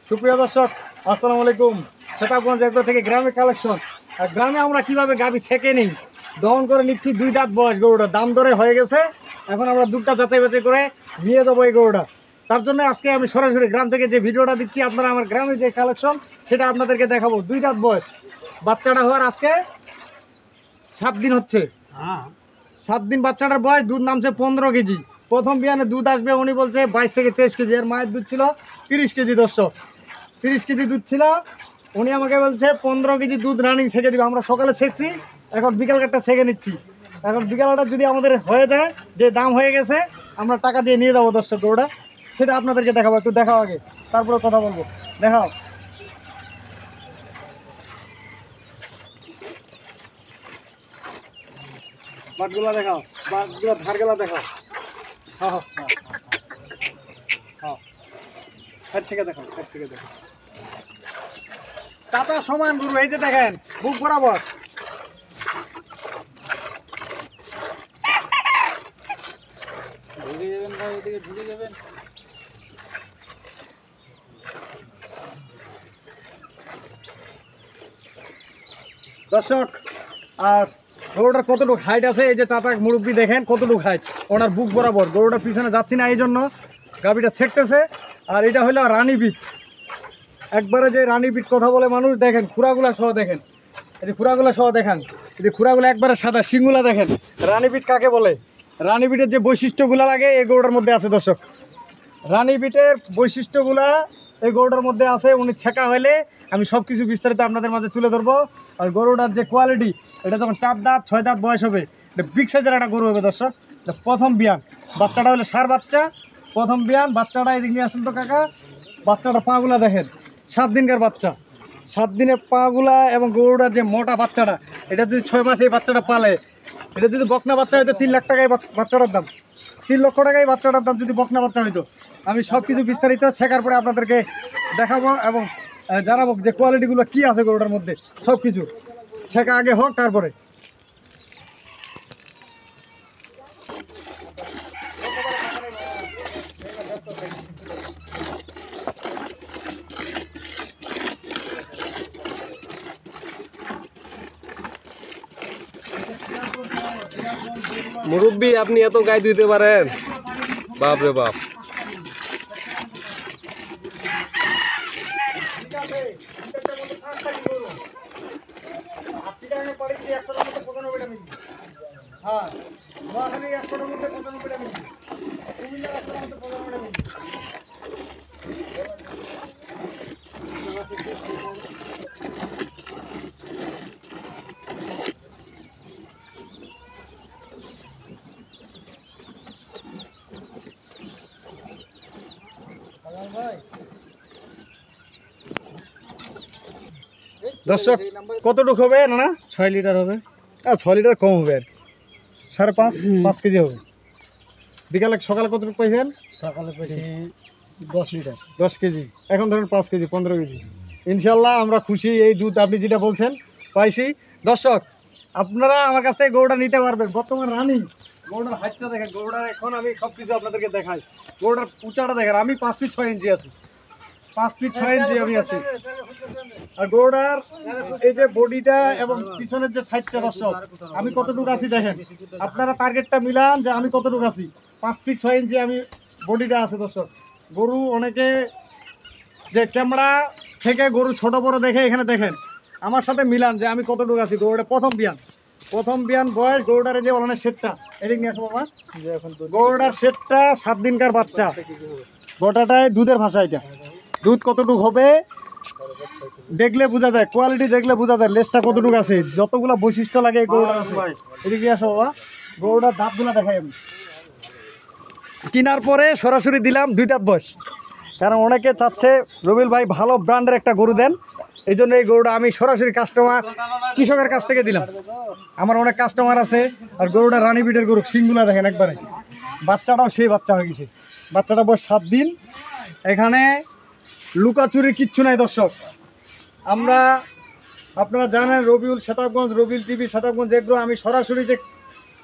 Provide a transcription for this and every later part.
সুপ্রিয় দর্শক আসসালামু আলাইকুম। সেটাগঞ্জ এগ্রো থেকে গ্রামে কালেকশন। আর গ্রামে আমরা কিভাবে গাভী ছেঁকে নিই, দহন করে নিচ্ছি। 2 দাঁত বয়স গরুটা, দাম দরে হয়ে গেছে। এখন আমরা দুধটা যাচাই বাছাই করে নিয়ে যাবো এই গরুটা। তার জন্য আজকে আমি সরাসরি গ্রাম থেকে যে ভিডিওটা দিচ্ছি, আপনারা আমার গ্রামে যে কালেকশন সেটা আপনাদেরকে দেখাবো। 2 দাঁত বয়স, বাচ্চাটা হওয়ার আজকে 7 দিন হচ্ছে। 7 দিন বাচ্চাটার বয়স, দুধ নামছে 15 কেজি। প্রথম বিয়ানে দুধ আসবে উনি বলছে 22 থেকে 23 কেজি। আর মায়ের দুধ ছিল 30 কেজি। দর্শক 30 কেজি দুধ ছিল। উনি আমাকে বলছে 15 কেজি দুধ রানিং ছেঁকে দিবে। আমরা সকালে ছেঁকছি, এখন বিকালটা ছেঁকে নিচ্ছি। এখন বিকালটা যদি আমাদের হয়ে যায়, যে দাম হয়ে গেছে, আমরা টাকা দিয়ে নিয়ে যাবো দর্শক গরুটা। সেটা আপনাদেরকে দেখাবো। একটু দেখাও আগে, তারপরে কথা বলবো। দেখাও, বাটগুলা দেখাও, বাটগুলা ধারগুলা দেখাও। হ্যাঁ হ্যাঁ হ্যাঁ হ্যাঁ, সাইড থেকে দেখাও, সাইড থেকে দেখাও। চাচা সমান গরু, এই যে দেখেন, বুক বরাবর। ঢুকে যাবেন ভাই, এদিকে ঢুকে যাবেন। দর্শক, আর গরুটার কতটুকু হাইট আছে, এই যে চাচা মুরব্বী দেখেন কতটুকু হাইট, ওনার বুক বরাবর। গরুটার পিছনে যাচ্ছি না, এই জন্য গাভীটা ছেঁকতেছে। আর এটা হলো রানী বিট, একবারে যে রানী বিট কথা বলে মানুষ। দেখেন খুরাগুলা সহ, দেখেন এই যে খুরাগুলা সহ, দেখেন এই যে খুরাগুলো একবারে সাদা, শিংগুলা দেখেন। রানী বিট কাকে বলে? রানী বিটের যে বৈশিষ্ট্যগুলো লাগে এই গরুটার মধ্যে আছে দর্শক। রানী বিটের বৈশিষ্ট্যগুলা এই গরুটার মধ্যে আছে। উনি ছেঁকা হলে আমি সব কিছু বিস্তারিত আপনাদের মাঝে তুলে ধরবো। আর গরুটার যে কোয়ালিটি, এটা যখন 4 দাঁত 6 দাঁত বয়স হবে, এটা বিগ সাইজের একটা গরু হবে দর্শক। প্রথম বিয়ান, বাচ্চাটা হলে ষাঁড় বাচ্চা, প্রথম বিয়ান। বাচ্চাটা এদিক নিয়ে আসুন তো কাকা। বাচ্চাটা পাগুলা দেখেন, 7 দিনকার বাচ্চা, 7 দিনের পাগুলা। এবং গরুটার যে মোটা বাচ্চাটা, এটা যদি 6 মাসে এই বাচ্চাটা পালে, এটা যদি বকনা বাচ্চা হইতো 3 লাখ টাকায় বাচ্চাটার দাম, 3 লক্ষ টাকায় বাচ্চাটার দাম যদি বকনা বাচ্চা হইতো। আমি সব কিছু বিস্তারিত ছেঁকার পরে আপনাদেরকে দেখাবো এবং জানাবো যে কোয়ালিটিগুলো কি আছে গরুটার মধ্যে। সব কিছু ছেঁকা আগে হোক, তারপরে। মুরব্বী, আপনি এত গাই দিতে পারেন? বাপ রে বাপ। দর্শক কতটুকু হবে? না 6 লিটার হবে। 6 লিটার কম হবে আর 5.5 কেজি হবে। বিকালে সকালে কতটুকু পাইছেন? সকালে পাইছি 10 লিটার, 10 কেজি। এখন ধরেন 5 কেজি, 15 কেজি। ইনশাল্লাহ আমরা খুশি। এই দুধ আপনি যেটা বলছেন পাইছি। দর্শক, আপনারা আমার কাছ থেকে গরুটা নিতে পারবেন। বর্তমান রানিং গরুটার হাইটটা দেখেন। গরুটার এখন আমি সব কিছু আপনাদেরকে দেখাই। গরুটার উঁচাটা দেখেন, আমি 5 ফিট 6 ইঞ্চি আছি, 5 ফিট 6 ইঞ্চি আমি আছি। আর গরুটার এই যে বডিটা এবং পিছনের যে সাইডটা দর্শক, আমি কতটুকু আছি দেখেন। আপনারা টার্গেটটা মিলান যে আমি কতটুকু আছি। 5 ফিট 6 ইঞ্চি আমি বডিটা আছে দর্শক। গরু অনেকে যে ক্যামেরা থেকে গরু ছোট বড় দেখে, এখানে দেখেন আমার সাথে মিলান যে আমি কতটুকু আছি। গরুটা প্রথম বিয়ান বয়স। গরুটার যে ওলানের সেটটা এদিক নিয়ে আসো বাবা। গরুটার সেটটা 7 দিনকার বাচ্চা। গোটাটায় দুধের ভাষা। এটা দুধ কতটুকু হবে দেখলে বোঝা যায়, কোয়ালিটি দেখলে বোঝা যায়। লেজটা কতটুকু আছে, যতগুলো বৈশিষ্ট্য লাগে গরুটার আছে। এদিকে আসো বাবা, গরুটার দাঁতগুলো দেখাই আমি। কেনার পরে সরাসরি দিলাম 2 দাঁত বয়স, কারণ অনেকে চাচ্ছে রবিউল ভাই ভালো ব্র্যান্ডের একটা গরু দেন। এই জন্য এই গরুটা আমি সরাসরি কাস্টমার কৃষকের কাছ থেকে দিলাম। আমার অনেক কাস্টমার আছে। আর গরুটা রানী বিটের গরু, শিংগুলা দেখেন একবারে। বাচ্চাটাও সেই বাচ্চা হয়ে গেছে। বাচ্চাটা বয়স 7 দিন। এখানে লুকাচুরি কিচ্ছু নাই দর্শক। আপনারা জানেন রবিউল সেতাবগঞ্জ, রবিউল টিভি সেতাবগঞ্জ এগ্রো। আমি সরাসরি যে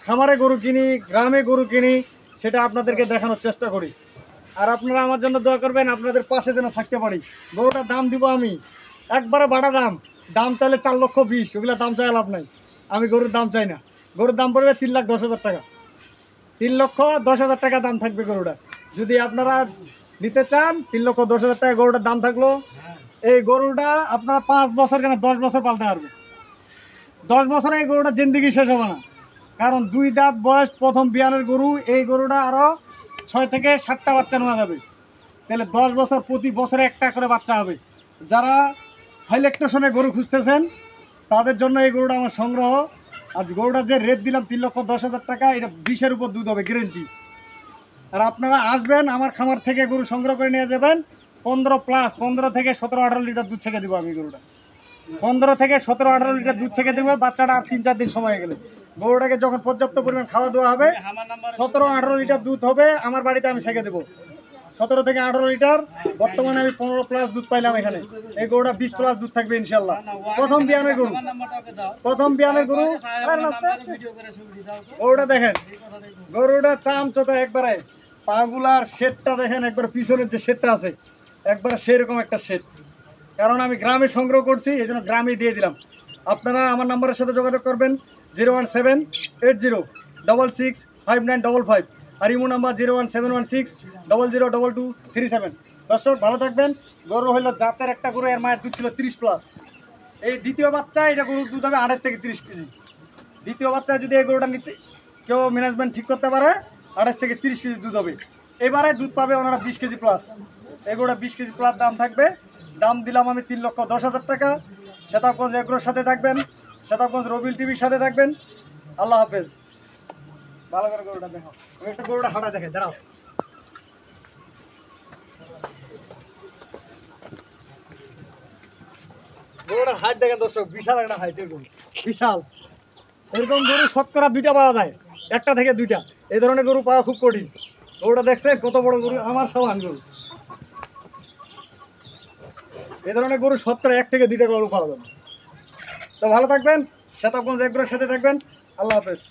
খামারে গরু কিনি, গ্রামে গরু কিনি, সেটা আপনাদেরকে দেখানোর চেষ্টা করি। আর আপনারা আমার জন্য দোয়া করবেন, আপনাদের পাশে যেন থাকতে পারি। গরুটার দাম দিব আমি একবারে বাড়া দাম চাইলে 4,20,000, ওগুলো দাম চাই লাভ নাই। আমি গরুর দাম চাই না। গরুর দাম পড়বে 3,10,000 টাকা, 3,10,000 টাকা দাম থাকবে গরুটা। যদি আপনারা নিতে চান 3,10,000 টাকা গরুটার দাম থাকলো। এই গরুটা আপনারা 5 বছর কেন 10 বছর পালতে পারবে। 10 বছরে এই গরুটা জিন্দিগি শেষ হবে না, কারণ 2 দাঁত বয়স, প্রথম বিয়ানের গরু। এই গরুটা আরও 6 থেকে 7টা বাচ্চা নেওয়া যাবে, তাহলে 10 বছর, প্রতি বছরে একটা করে বাচ্চা হবে। যারা হাই ল্যাকটেশনে গরু খুঁজতেছেন তাদের জন্য এই গরুটা আমার সংগ্রহ। আর গরুটা যে রেট দিলাম 3,10,000 টাকা, এটা 20-এর উপর দুধ হবে গ্যারেন্টি। আর আপনারা আসবেন আমার খামার থেকে গরু সংগ্রহ করে নিয়ে যাবেন। 15 থেকে 17-18 লিটার দুধ ছেঁকে দেবো আমি গরুটা। 15 থেকে 17-18 লিটার দুধ ছেঁকে দেবো। বাচ্চাটা আর 3-4 দিন সময় গেলে গরুটাকে যখন পর্যাপ্ত পরিমাণ খাওয়া দেওয়া হবে, 17-18 লিটার দুধ হবে আমার বাড়িতে, আমি ছেঁকে দেবো। 17 থেকে 18 লিটার। বর্তমানে আমি 15+ দুধ পাইলাম এখানে। এই গরুটা 20+ দুধ থাকবে ইনশাল্লাহ। প্রথম বিয়ানের গরু, গরুটা দেখেন, গরুটা চামচোতা একবারে। পাগুলার শেডটা দেখেন, একবার পিছনের যে শেডটা আছে একবার সেরকম একটা শেড। কারণ আমি গ্রামে সংগ্রহ করছি, এই জন্য গ্রামেই দিয়ে দিলাম। আপনারা আমার নাম্বারের সাথে যোগাযোগ করবেন 01780665955, আর ইমো নাম্বার 01716002237। দর্শক ভালো থাকবেন। গরু হইল জাতের একটা গরু, এর মায়ের দুধ ছিল 30+। এই দ্বিতীয় বাচ্চা, এটা গরুর দুধ হবে 28 থেকে 30 কেজি। দ্বিতীয় বাচ্চা যদি এই গরুটা নিতে কেউ ম্যানেজমেন্ট ঠিক করতে পারে, 28 থেকে 30 কেজি দুধ হবে। এবারে দুধ পাবে ওনারা 20 কেজি প্লাস। এই গরুটা 20 কেজি প্লাস দাম থাকবে। দাম দিলাম আমি 3,10,000 টাকা। শতাবগঞ্জ এগ্রোর সাথে থাকবেন, শতাবগঞ্জ রবিল টিভির সাথে থাকবেন। আল্লাহ হাফেজ। ভালো করে গরুটা দেখো, একটা গরুটা হাঁটা দেখে দাঁড়াও। গরুটার হাইট দেখেন দর্শক, বিশাল একটা হাইটের গরু, বিশাল। এরকম গরু শতকরা 2টা পাওয়া যায়, 1টা থেকে 2টা। এই ধরনের গরু পাওয়া খুব কঠিন। গরুটা দেখছেন কত বড় গরু, আমার সমান গরু। এই ধরনের গরু শতকরা 1 থেকে 2টা গরু পাওয়া যাবে। তো ভালো থাকবেন, শতাবগঞ্জ এগ্রোর সাথে থাকবেন। আল্লাহ হাফেজ।